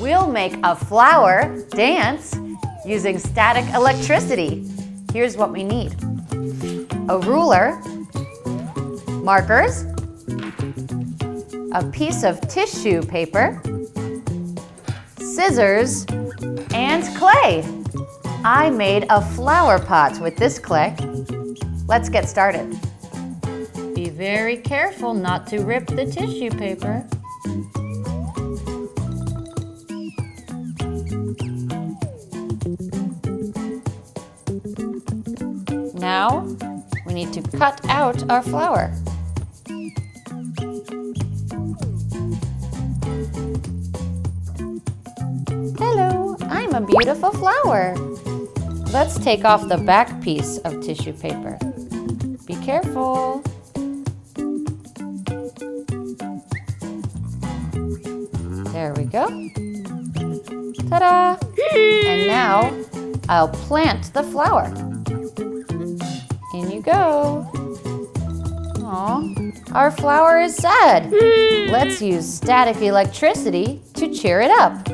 We'll make a flower dance using static electricity. Here's what we need. A ruler, markers, a piece of tissue paper, scissors, and clay. I made a flower pot with this clay. Let's get started. Be very careful not to rip the tissue paper. Now, we need to cut out our flower. Hello, I'm a beautiful flower. Let's take off the back piece of tissue paper. Be careful. There we go. Ta-da! And now, I'll plant the flower. In you go. Aw, our flower is sad. Let's use static electricity to cheer it up.